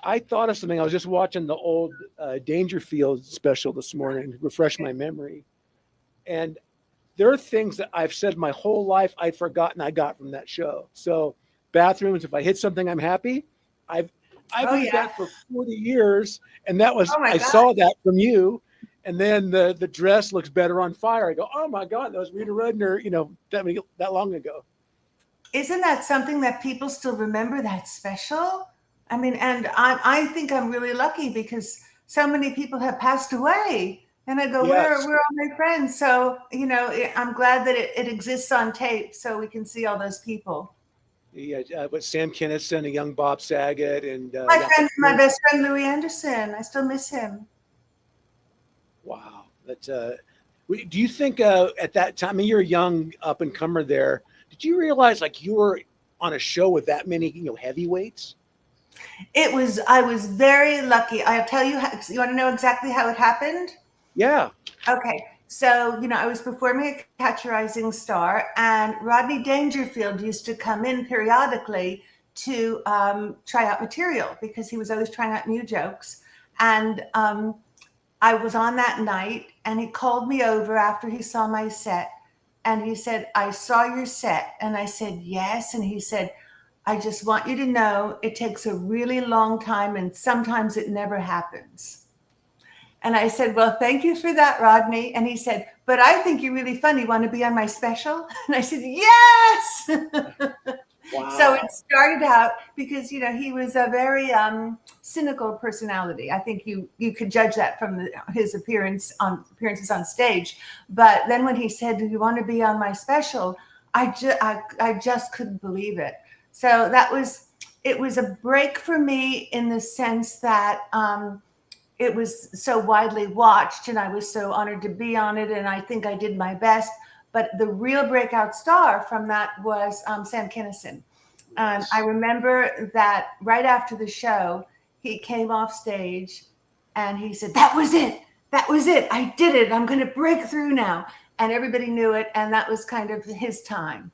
I thought of something. I was just watching the old Dangerfield special this morning to refresh my memory, and there are things that I've said my whole life I'd forgotten I got from that show. So bathrooms, if I hit something, I'm happy. I've I've Oh used yeah. that for 40 years, and that was Oh my I God. saw that from you. And then the dress looks better on fire. I go, oh my God, that was Rita Rudner, that long ago. Isn't that something that people still remember that special? I mean, and I think I'm really lucky because so many people have passed away. And I go, Yes, where are my friends? So, I'm glad that it exists on tape so we can see all those people. yeah, with Sam Kinison and young Bob Saget and My best friend Louis Anderson, I still miss him. wow, that's do you think at that time, I mean, you're a young up and comer there. Did you realize like you were on a show with that many, heavyweights? I was very lucky. I'll tell you, you want to know exactly how it happened? Yeah. Okay. So, I was performing at Catch a Rising Star, and Rodney Dangerfield used to come in periodically to try out material because he was always trying out new jokes. And I was on that night, and he called me over after he saw my set. And he said, I saw your set. And I said, yes. And he said, I just want you to know it takes a really long time, and sometimes it never happens. And I said, well, thank you for that, Rodney. And he said, but I think you're really funny. Want to be on my special? And I said, yes. So it Wow. started out because, he was a very cynical personality. I think you could judge that from his appearances on stage. But then when he said, do you want to be on my special? I just couldn't believe it. So it was a break for me in the sense that it was so widely watched and I was so honored to be on it. And I think I did my best. But the real breakout star from that was Sam Kinison. And I Yes. remember that right after the show, he came off stage and he said, that was it. That was it. I did it. I'm going to break through now. And everybody knew it. And that was kind of his time.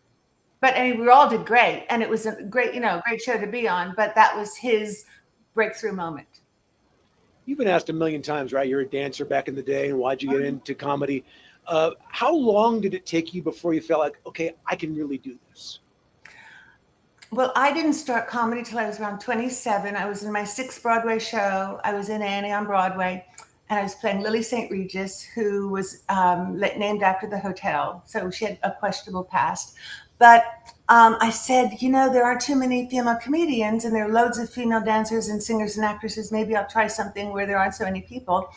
But I mean, we all did great. And it was a great, great show to be on. But that was his breakthrough moment. You've been asked a million times, right? You're a dancer back in the day, and why'd you get into comedy? How long did it take you before you felt like, okay, I can really do this? Well, I didn't start comedy till I was around 27. I was in my sixth Broadway show. I was in Annie on Broadway, and I was playing Lily St. Regis, who was named after the hotel. So she had a questionable past. But I said, there aren't too many female comedians, and there are loads of female dancers and singers and actresses. Maybe I'll try something where there aren't so many people.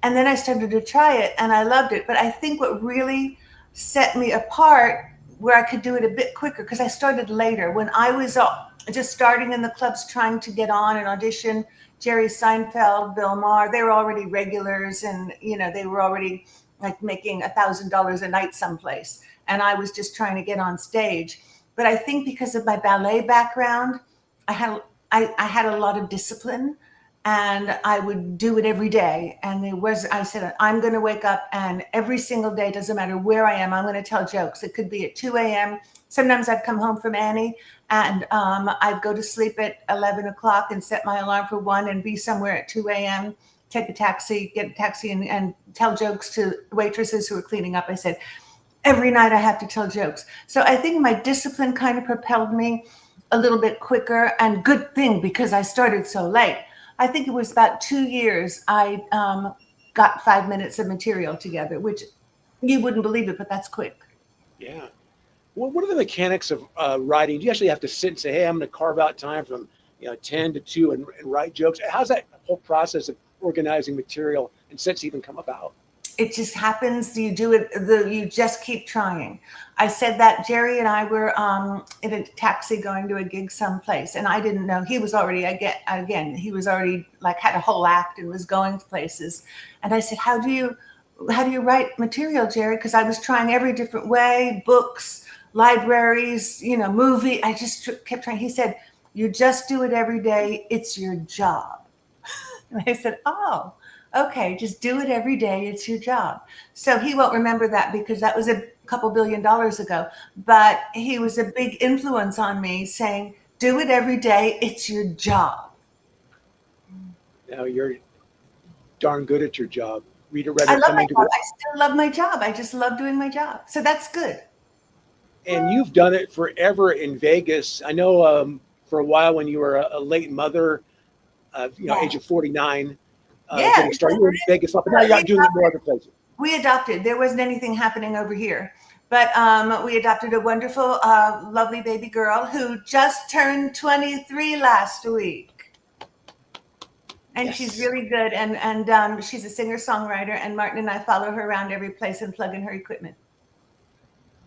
And then I started to try it, and I loved it. But I think what really set me apart where I could do it a bit quicker because I started later when I was just starting in the clubs trying to get on and audition. Jerry Seinfeld, Bill Maher, they were already regulars and, they were already like making $1,000 a night someplace. And I was just trying to get on stage. But I think because of my ballet background, I had I had a lot of discipline and I would do it every day. And I said, I'm going to wake up and every single day, doesn't matter where I am, I'm going to tell jokes. It could be at 2 a.m. Sometimes I'd come home from Annie and I'd go to sleep at 11 o'clock and set my alarm for 1 and be somewhere at 2 a.m., get a taxi and tell jokes to waitresses who were cleaning up. I said, every night I have to tell jokes. So I think my discipline kind of propelled me a little bit quicker, and good thing because I started so late. I think it was about 2 years I got 5 minutes of material together, which you wouldn't believe it, but that's quick. Yeah. Well, what are the mechanics of writing? Do you actually have to sit and say, hey, I'm going to carve out time from 10 to 2 and write jokes? How's that whole process of organizing material and sets even come about? It just happens. You do it. You just keep trying. I said that Jerry and I were in a taxi going to a gig someplace, and I didn't know he was already again. He was already like had a whole act and was going places. And I said, how do you write material, Jerry? Because I was trying every different way, books, libraries, movie. I just kept trying. He said, you just do it every day. It's your job. And I said, oh, okay, just do it every day. It's your job. So he won't remember that because that was a couple $1 billion ago. But he was a big influence on me saying, do it every day. It's your job. Now you're darn good at your job. Rita I Rudner love my coming to job. the, I still love my job. I just love doing my job. So that's good. and you've done it forever in Vegas. I know for a while when you were a late mother, Yeah. age of 49, Yeah. getting started, you were in Vegas, but now you're out doing it more other places. We adopted. There wasn't anything happening over here. But we adopted a wonderful, lovely baby girl who just turned 23 last week. And she's Yes. really good. And she's a singer songwriter. And Martin and I follow her around every place and plug in her equipment.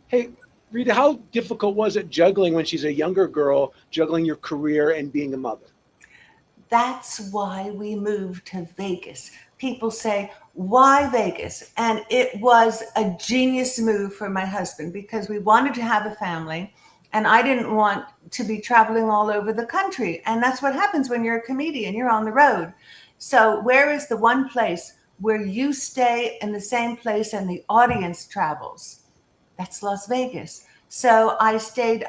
Hey, Rita, how difficult was it juggling when she's a younger girl, juggling your career and being a mother? That's why we moved to Vegas. People say, why Vegas? And it was a genius move for my husband because we wanted to have a family and I didn't want to be traveling all over the country. And that's what happens when you're a comedian, you're on the road. So, where is the one place where you stay in the same place and the audience travels? That's Las Vegas. So I stayed.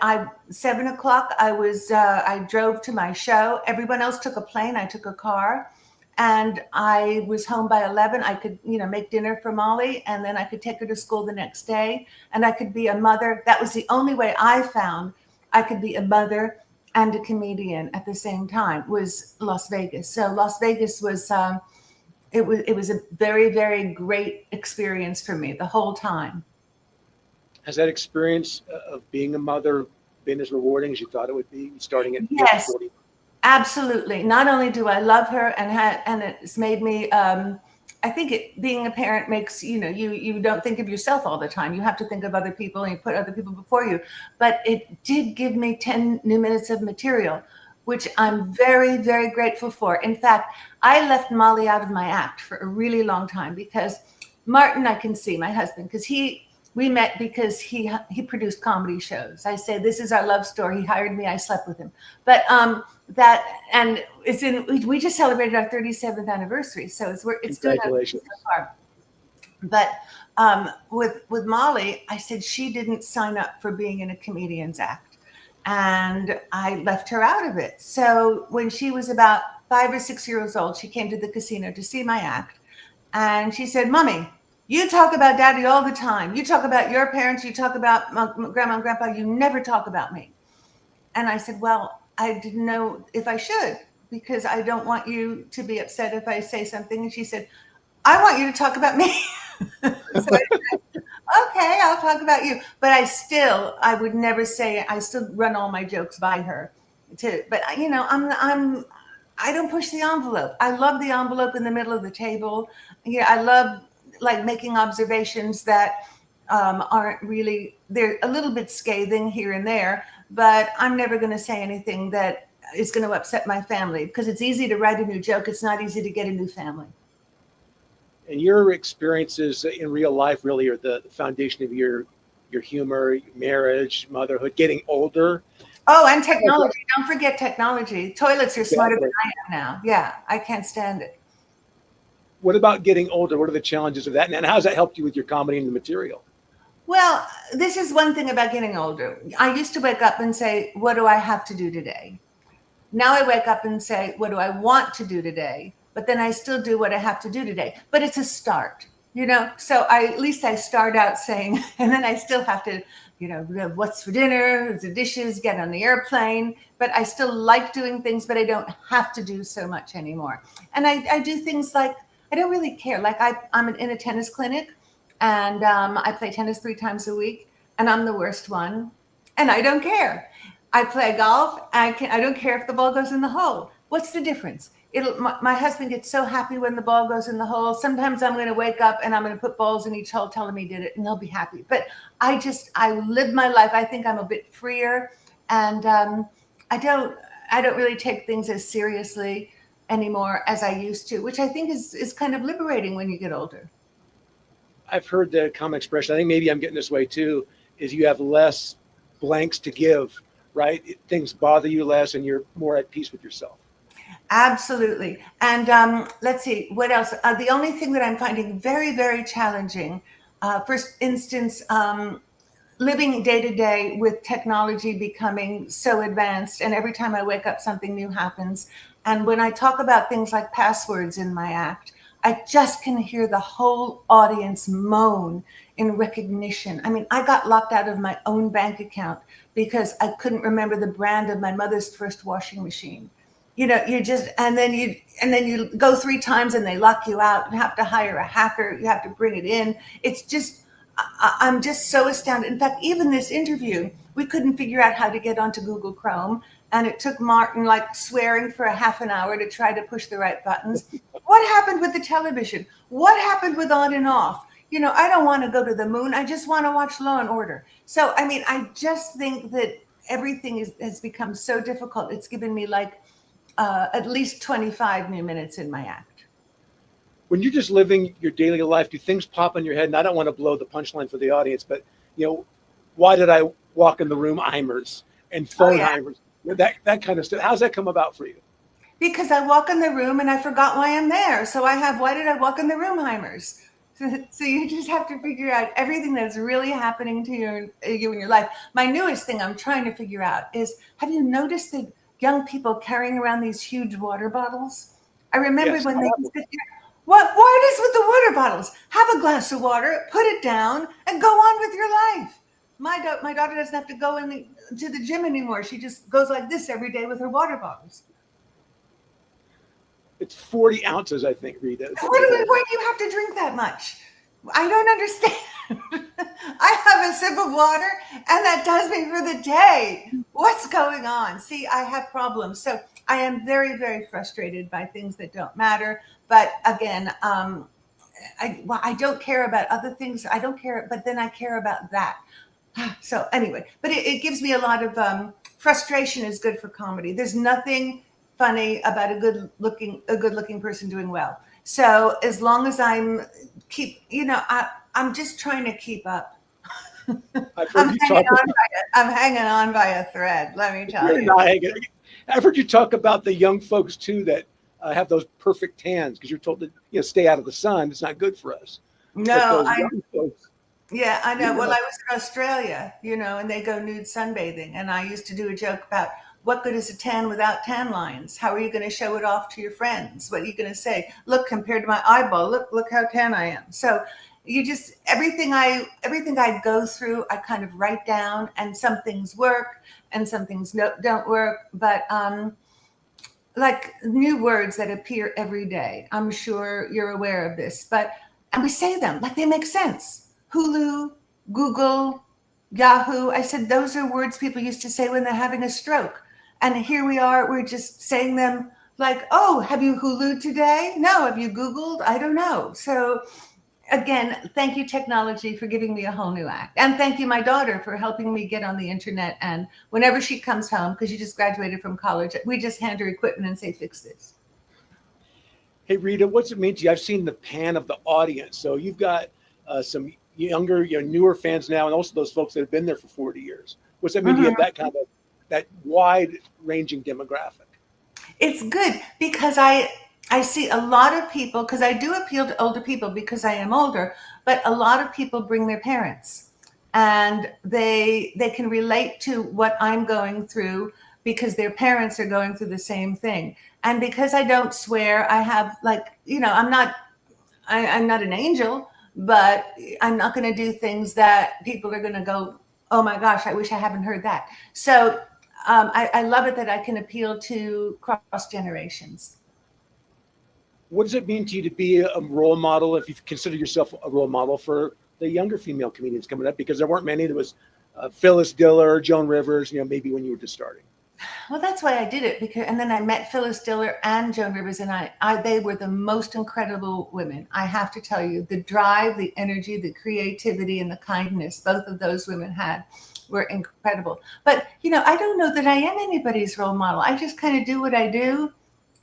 7 o'clock. I drove to my show. Everyone else took a plane. I took a car, and I was home by 11. I could, make dinner for Molly, and then I could take her to school the next day, and I could be a mother. That was the only way I found I could be a mother and a comedian at the same time. Was Las Vegas. So Las Vegas was. It was a very, very great experience for me the whole time. Has that experience of being a mother been as rewarding as you thought it would be, starting at the age of Yes, 40? absolutely. Not only do I love her and it's made me I think being a parent makes, you don't think of yourself all the time. You have to think of other people and you put other people before you. But it did give me 10 new minutes of material, which I'm very, very grateful for. In fact, I left Molly out of my act for a really long time because Martin, I can see, my husband, because we met because he produced comedy shows. I say this is our love story. He hired me. I slept with him. But that and it's in. We just celebrated our 37th anniversary, so it's doing okay Congratulations. so far. But with Molly, I said she didn't sign up for being in a comedian's act, and I left her out of it. So when she was about 5 or 6 years old, she came to the casino to see my act, and she said, "Mommy, you talk about daddy all the time. You talk about your parents. You talk about grandma and grandpa. You never talk about me." And I said, "Well, I didn't know if I should because I don't want you to be upset if I say something." And she said, "I want you to talk about me." So I said, "Okay, I'll talk about you." But I would never say, I still run all my jokes by her. But I don't push the envelope. I love the envelope in the middle of the table. Yeah, I love like making observations that aren't really, they're a little bit scathing here and there, but I'm never going to say anything that is going to upset my family because it's easy to write a new joke. It's not easy to get a new family. And your experiences in real life really are the foundation of your humor, marriage, motherhood, getting older. Oh, and technology. Don't forget technology. Toilets are smarter than Exactly. I am now. Yeah, I can't stand it. What about getting older? What are the challenges of that? And how has that helped you with your comedy and the material? Well, this is one thing about getting older. I used to wake up and say, what do I have to do today? Now I wake up and say, what do I want to do today? But then I still do what I have to do today. But it's a start, So at least I start out saying, and then I still have to, what's for dinner, the dishes, get on the airplane. But I still like doing things, but I don't have to do so much anymore. And I do things like I don't really care. Like I'm in a tennis clinic, and I play tennis 3 times a week, and I'm the worst one, and I don't care. I play golf. I don't care if the ball goes in the hole. What's the difference? My husband gets so happy when the ball goes in the hole. Sometimes I'm going to wake up and I'm going to put balls in each hole, tell him he did it, and he'll be happy. But I live my life. I think I'm a bit freer, and I don't I don't really take things as seriously anymore as I used to, which I think is kind of liberating when you get older. I've heard the common expression, I think maybe I'm getting this way too, is you have less blanks to give, right? Things bother you less and you're more at peace with yourself. Absolutely. And let's see, what else? The only thing that I'm finding very, very challenging, for instance, living day to day with technology becoming so advanced, and every time I wake up, something new happens. And when I talk about things like passwords in my act, I just can hear the whole audience moan in recognition. I mean, I got locked out of my own bank account because I couldn't remember the brand of my mother's first washing machine. You know, you just, and then you go 3 times and they lock you out. You have to hire a hacker. You have to bring it in. It's just, I'm just so astounded. In fact, even this interview, we couldn't figure out how to get onto Google Chrome. And it took Martin like swearing for a half an hour to try to push the right buttons. What happened with the television? What happened with on and off? You know, I don't want to go to the moon. I just want to watch Law and Order. So, I mean, I just think that everything has become so difficult. It's given me like at least 25 new minutes in my act. When you're just living your daily life, do things pop in your head? And I don't want to blow the punchline for the audience, but you know, why did I walk in the room? Eimers and phone Eimers, that kind of stuff. How's that come about for you? Because I walk in the room and I forgot why I'm there. So I have, why did I walk in the room Heimers? So you just have to figure out everything that's really happening to you in your life. My newest thing I'm trying to figure out is, have you noticed that young people carrying around these huge water bottles? I remember when they used to, what is with the water bottles? Have a glass of water, put it down, and go on with your life. My daughter doesn't have to go to the gym anymore. She just goes like this every day with her water bottles. It's 40 ounces, I think, Rita. Why do you have to drink that much? I don't understand. I have a sip of water and that does me for the day. What's going on? See, I have problems. So I am very, very frustrated by things that don't matter. But again, I don't care about other things. I don't care, but then I care about that. So anyway, but it gives me a lot of frustration is good for comedy. There's nothing funny about a good looking person doing well. So as long as I'm just trying to keep up. I'm hanging on by a thread. Let me tell you. I've heard you talk about the young folks too that have those perfect tans because you're told to stay out of the sun. It's not good for us. No, yeah, I know. Well, I was in Australia, and they go nude sunbathing, and I used to do a joke about, what good is a tan without tan lines? How are you going to show it off to your friends? What are you going to say? Look, compared to my eyeball, look how tan I am. So you just, everything I go through, I kind of write down, and some things work and some things don't work. But like new words that appear every day. I'm sure you're aware of this, and we say them like they make sense. Hulu, Google, Yahoo. I said, those are words people used to say when they're having a stroke. And here we are, we're just saying them like, oh, have you Hulu'd today? No. Have you Googled? I don't know. So again, thank you, technology, for giving me a whole new act. And thank you, my daughter, for helping me get on the internet. And whenever she comes home, because she just graduated from college, we just hand her equipment and say, fix this. Hey, Rita, what's it mean to you? I've seen the pan of the audience. So you've got some younger, newer fans now, and also those folks that have been there for 40 years. What's that mean to you, that kind of that wide-ranging demographic? It's good because I see a lot of people, because I do appeal to older people because I am older, but a lot of people bring their parents, and they can relate to what I'm going through because their parents are going through the same thing. And because I don't swear, I have I'm not an angel, but I'm not going to do things that people are going to go, oh my gosh, I wish I haven't heard that. So I love it that I can appeal to cross generations. What does it mean to you to be a role model, if you consider yourself a role model for the younger female comedians coming up? Because there weren't many. There was Phyllis Diller, Joan Rivers, maybe when you were just starting. Well, that's why I did it, and then I met Phyllis Diller and Joan Rivers, and they were the most incredible women. I have to tell you, the drive, the energy, the creativity, and the kindness both of those women had were incredible. But, I don't know that I am anybody's role model. I just kind of do what I do,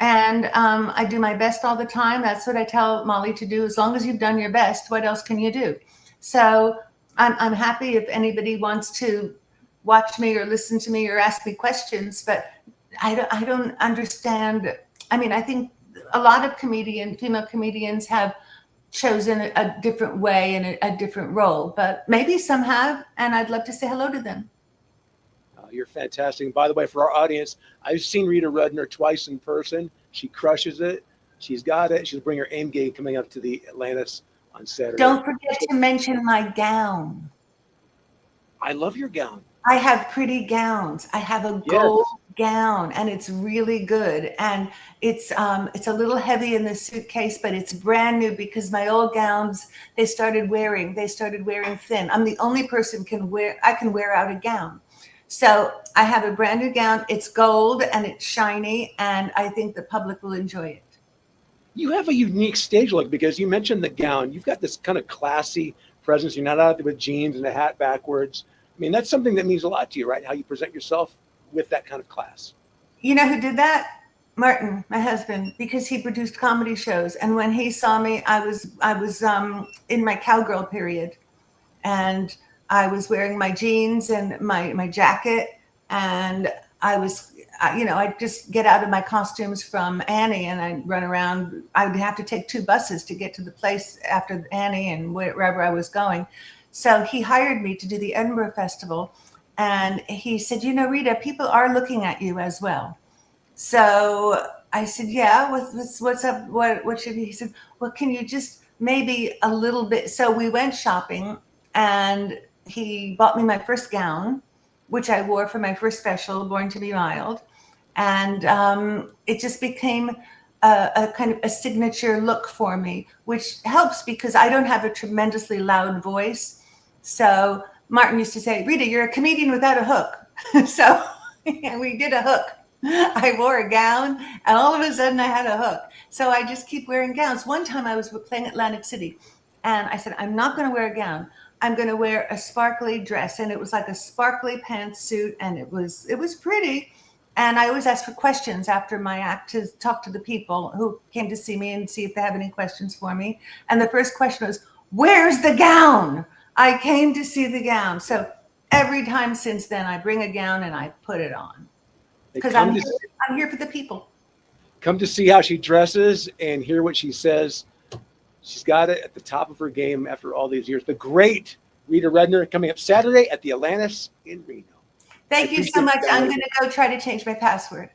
and I do my best all the time. That's what I tell Molly to do. As long as you've done your best, what else can you do? So I'm happy if anybody wants to watch me or listen to me or ask me questions, but I don't understand. I mean, I think a lot of female comedians have chosen a different way and a different role, but maybe some have, and I'd love to say hello to them. You're fantastic. And by the way, for our audience, I've seen Rita Rudner twice in person. She crushes it. She's got it. She'll bring her aim game coming up to the Atlantis on Saturday. Don't forget to mention my gown. I love your gown. I have pretty gowns. I have a gold gown, and it's really good. And it's a little heavy in the suitcase, but it's brand new because my old gowns they started wearing thin. I'm the only person I can wear out a gown. So I have a brand new gown. It's gold and it's shiny, and I think the public will enjoy it. You have a unique stage look because you mentioned the gown. You've got this kind of classy presence. You're not out there with jeans and a hat backwards. I mean, that's something that means a lot to you, right? How you present yourself with that kind of class. You know who did that? Martin, my husband, because he produced comedy shows. And when he saw me, I was in my cowgirl period, and I was wearing my jeans and my jacket, and I'd just get out of my costumes from Annie, and I'd run around. I would have to take 2 buses to get to the place after Annie and wherever I was going. So he hired me to do the Edinburgh Festival, and he said, Rita, people are looking at you as well. So I said, yeah, what's up? What should he said, well, can you just maybe a little bit? So we went shopping, and he bought me my first gown, which I wore for my first special, Born to Be Mild. And it just became a kind of a signature look for me, which helps because I don't have a tremendously loud voice. So Martin used to say, Rita, you're a comedian without a hook. So we did a hook. I wore a gown, and all of a sudden I had a hook. So I just keep wearing gowns. One time I was playing Atlantic City, and I said, I'm not going to wear a gown. I'm going to wear a sparkly dress. And it was like a sparkly pantsuit, and it was pretty. And I always ask for questions after my act to talk to the people who came to see me and see if they have any questions for me. And the first question was, where's the gown? I came to see the gown. So every time since then, I bring a gown and I put it on because I'm here for the people. Come to see how she dresses and hear what she says. She's got it at the top of her game after all these years. The great Rita Rudner coming up Saturday at the Atlantis in Reno. Thank you so much. I'm going to go try to change my password.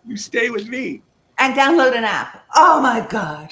You stay with me. And download an app. Oh, my God.